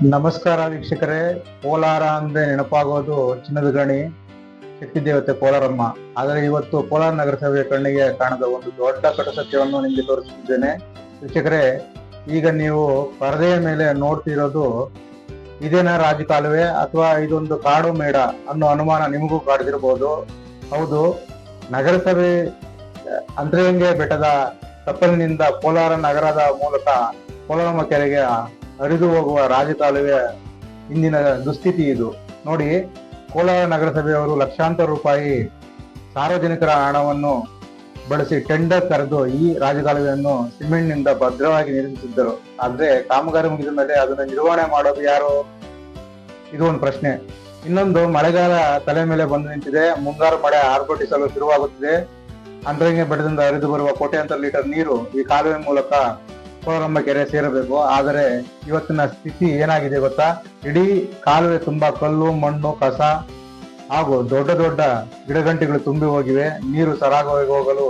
ನಮಸ್ಕಾರ ವೀಕ್ಷಕರೇ. ಕೋಲಾರ ಅಂದ್ರೆ ನೆನಪಾಗೋದು ಚಿನ್ನದ ಗಣಿ, ಶಕ್ತಿ ದೇವತೆ ಕೋಲಾರಮ್ಮ. ಆದರೆ ಇವತ್ತು ಕೋಲಾರ ನಗರಸಭೆಯ ಕಣ್ಣಿಗೆ ಕಾಣದ ಒಂದು ದೊಡ್ಡ ಕಟುಸತ್ಯವನ್ನು ನಿಮಗೆ ತೋರಿಸುತ್ತಿದ್ದೇನೆ ವೀಕ್ಷಕರೇ. ಈಗ ನೀವು ಪರದೆಯ ಮೇಲೆ ನೋಡ್ತಿರೋದು ಇದೇನಾ ರಾಜಕಾಲುವೆ ಅಥವಾ ಇದೊಂದು ಕಾಡು ಮೇಡ ಅನ್ನೋ ಅನುಮಾನ ನಿಮಗೂ ಕಾಡ್ತಿರ್ಬೋದು. ಹೌದು, ನಗರಸಭೆ ಅಂತರಗಂಗೆ ಬೆಟ್ಟದ ತಪ್ಪಲಿನಿಂದ ಕೋಲಾರ ನಗರದ ಮೂಲಕ ಕೋಲಾರಮ್ಮ ಕೆರೆಗೆ ಹರಿದು ಹೋಗುವ ರಾಜಕಾಲುವೆ ಇಂದಿನ ದುಸ್ಥಿತಿ ಇದು. ನೋಡಿ, ಕೋಲಾರ ನಗರಸಭೆಯವರು ಲಕ್ಷಾಂತರ ರೂಪಾಯಿ ಸಾರ್ವಜನಿಕರ ಹಣವನ್ನು ಬಳಸಿ ಟೆಂಡರ್ ಕರೆದು ಈ ರಾಜಕಾಲುವೆಯನ್ನು ಸಿಮೆಂಟ್ನಿಂದ ಭದ್ರವಾಗಿ ನಿರ್ಮಿಸಿದ್ದರು. ಆದ್ರೆ ಕಾಮಗಾರಿ ಮುಗಿದ ಮೇಲೆ ಅದನ್ನು ನಿರ್ವಹಣೆ ಮಾಡೋದು ಯಾರು? ಇದು ಒಂದು ಪ್ರಶ್ನೆ. ಇನ್ನೊಂದು, ಮಳೆಗಾಲ ತಲೆ ಮೇಲೆ ಬಂದು ನಿಂತಿದೆ. ಮುಂಗಾರು ಮಳೆ ಆರ್ಭಟಿಸಲು ಶುರುವಾಗುತ್ತಿದೆ. ಅಂತರಗಂಗೆ ಬೆಟ್ಟದಿಂದ ಹರಿದು ಬರುವ ಕೋಟ್ಯಾಂತರ ಲೀಟರ್ ನೀರು ಈ ಕಾಲುವೆ ಮೂಲಕ ಕೋಲಾರಮ್ಮ ಕೆರೆ ಸೇರಬೇಕು. ಆದರೆ ಇವತ್ತಿನ ಸ್ಥಿತಿ ಏನಾಗಿದೆ ಗೊತ್ತಾ? ಇಡೀ ಕಾಲುವೆ ತುಂಬಾ ಕಲ್ಲು, ಮಣ್ಣು, ಕಸ ಹಾಗೂ ದೊಡ್ಡ ದೊಡ್ಡ ಗಿಡಗಂಟಿಗಳು ತುಂಬಿ ಹೋಗಿವೆ. ನೀರು ಸರಾಗವಾಗಿ ಹೋಗಲು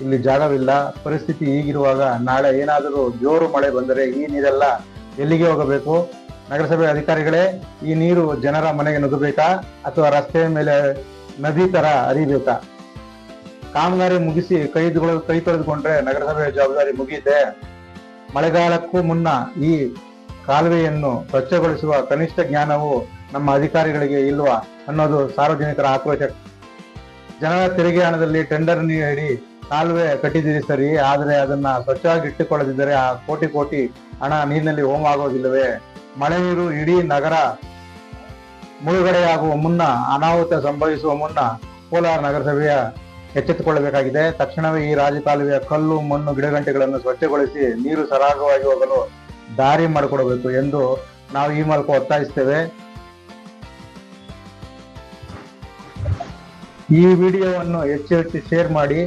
ಇಲ್ಲಿ ಜಾಗವಿಲ್ಲ. ಪರಿಸ್ಥಿತಿ ಹೀಗಿರುವಾಗ ನಾಳೆ ಏನಾದರೂ ಜೋರು ಮಳೆ ಬಂದರೆ ಈ ನೀರೆಲ್ಲ ಎಲ್ಲಿಗೆ ಹೋಗಬೇಕು? ನಗರಸಭೆ ಅಧಿಕಾರಿಗಳೇ, ಈ ನೀರು ಜನರ ಮನೆಗೆ ನುಗ್ಗಬೇಕಾ ಅಥವಾ ರಸ್ತೆಯ ಮೇಲೆ ನದಿ ತರ ಹರಿಬೇಕಾ? ಕಾಮಗಾರಿ ಮುಗಿಸಿ ಕೈ ತೊಳೆದುಕೊಂಡ್ರೆ ನಗರಸಭೆಯ ಜವಾಬ್ದಾರಿ ಮುಗಿಯುತ್ತೆ. ಮಳೆಗಾಲಕ್ಕೂ ಮುನ್ನ ಈ ಕಾಲುವೆಯನ್ನು ಸ್ವಚ್ಛಗೊಳಿಸುವ ಕನಿಷ್ಠ ಜ್ಞಾನವು ನಮ್ಮ ಅಧಿಕಾರಿಗಳಿಗೆ ಇಲ್ವಾ ಅನ್ನೋದು ಸಾರ್ವಜನಿಕರ ಆಕ್ರೋಶ. ಜನರ ತೆರಿಗೆ ಹಣದಲ್ಲಿ ಟೆಂಡರ್ ನೀಡಿ ಕಾಲುವೆ ಕಟ್ಟಿದ್ದೀರಿ ಸರಿ, ಆದರೆ ಅದನ್ನ ಸ್ವಚ್ಛವಾಗಿ ಇಟ್ಟುಕೊಳ್ಳದಿದ್ದರೆ ಆ ಕೋಟಿ ಕೋಟಿ ಹಣ ನೀರಿನಲ್ಲಿ ಹೋಮ ಆಗೋದಿಲ್ಲವೇ? ಮಳೆ ನೀರು ಇಡೀ ನಗರ ಮುಳುಗಡೆಯಾಗುವ ಮುನ್ನ, ಅನಾಹುತ ಸಂಭವಿಸುವ ಮುನ್ನ ಕೋಲಾರ ನಗರಸಭೆಯ ಎಚ್ಚೆತ್ತುಕೊಳ್ಳಬೇಕಾಗಿದೆ. ತಕ್ಷಣವೇ ಈ ರಾಜಕಾಲುವೆಯ ಕಲ್ಲು, ಮಣ್ಣು, ಗಿಡಗಂಟೆಗಳನ್ನು ಸ್ವಚ್ಛಗೊಳಿಸಿ ನೀರು ಸರಾಗವಾಗಿ ಹೋಗಲು ದಾರಿ ಮಾಡಿಕೊಡಬೇಕು ಎಂದು ನಾವು ಈ ಮೂಲಕ ಒತ್ತಾಯಿಸ್ತೇವೆ. ಈ ವಿಡಿಯೋವನ್ನು ಹೆಚ್ಚು ಶೇರ್ ಮಾಡಿ.